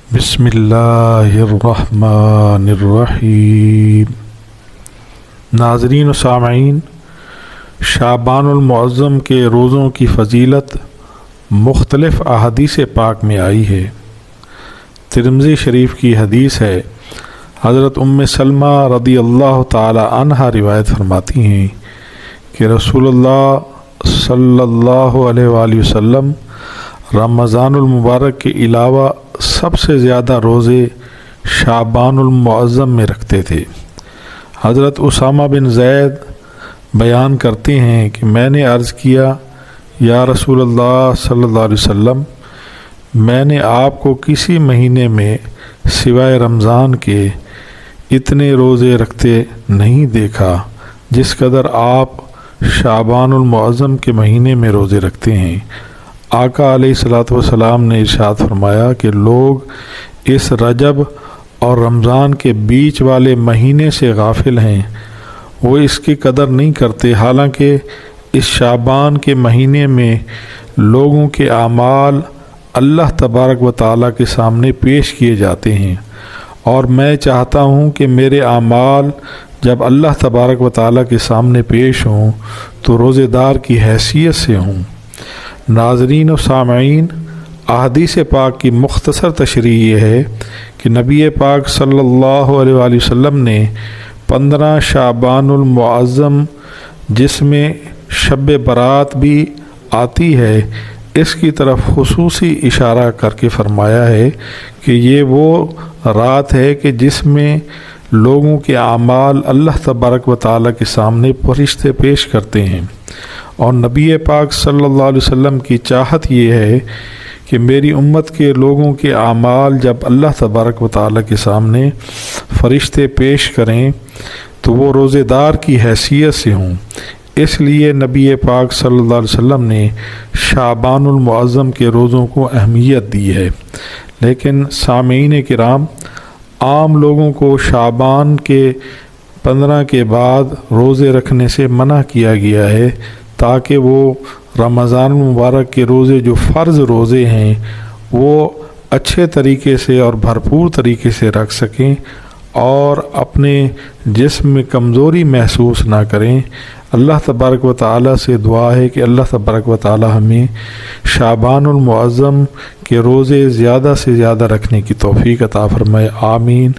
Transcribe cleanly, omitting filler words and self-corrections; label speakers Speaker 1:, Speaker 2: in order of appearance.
Speaker 1: بسم اللہ الرحمن الرحیم۔ ناظرین و سامعین، شعبان المعظم کے روزوں کی فضیلت مختلف احادیث پاک میں آئی ہے۔ ترمذی شریف کی حدیث ہے، حضرت سلمہ رضی اللہ تعالی عنہا روایت فرماتی ہیں کہ رسول اللہ صلی اللہ علیہ وآلہ وسلم رمضان المبارک کے علاوہ سب سے زیادہ روزے شعبان المعظم میں رکھتے تھے۔ حضرت اسامہ بن زید بیان کرتے ہیں کہ میں نے عرض کیا، یا رسول اللہ صلی اللہ علیہ وسلم، میں نے آپ کو کسی مہینے میں سوائے رمضان کے اتنے روزے رکھتے نہیں دیکھا جس قدر آپ شعبان المعظم کے مہینے میں روزے رکھتے ہیں۔ آقا علیہ الصلوۃ والسلام نے ارشاد فرمایا کہ لوگ اس رجب اور رمضان کے بیچ والے مہینے سے غافل ہیں، وہ اس کی قدر نہیں کرتے، حالانکہ اس شعبان کے مہینے میں لوگوں کے اعمال اللہ تبارک و تعالیٰ کے سامنے پیش کیے جاتے ہیں، اور میں چاہتا ہوں کہ میرے اعمال جب اللہ تبارک و تعالیٰ کے سامنے پیش ہوں تو روزے دار کی حیثیت سے ہوں۔ ناظرین و سامعین، احادیث پاک کی مختصر تشریح یہ ہے کہ نبی پاک صلی اللہ علیہ وآلہ وسلم نے 15 شعبان المعظم، جس میں شب برات بھی آتی ہے، اس کی طرف خصوصی اشارہ کر کے فرمایا ہے کہ یہ وہ رات ہے کہ جس میں لوگوں کے اعمال اللہ تبارک و تعالیٰ کے سامنے فرشتے پیش کرتے ہیں، اور نبی پاک صلی اللہ علیہ وسلم کی چاہت یہ ہے کہ میری امت کے لوگوں کے اعمال جب اللہ تبارک و تعالیٰ کے سامنے فرشتے پیش کریں تو وہ روزے دار کی حیثیت سے ہوں۔ اس لیے نبی پاک صلی اللہ علیہ وسلم نے شعبان المعظم کے روزوں کو اہمیت دی ہے، لیکن سامعین کرام، عام لوگوں کو شعبان کے 15 کے بعد روزے رکھنے سے منع کیا گیا ہے تاکہ وہ رمضان المبارک کے روزے جو فرض روزے ہیں وہ اچھے طریقے سے اور بھرپور طریقے سے رکھ سکیں اور اپنے جسم میں کمزوری محسوس نہ کریں۔ اللہ تبارک و تعالیٰ سے دعا ہے کہ اللہ تبارک و تعالیٰ ہمیں شعبان المعظم کے روزے زیادہ سے زیادہ رکھنے کی توفیق عطا فرمائے، آمین۔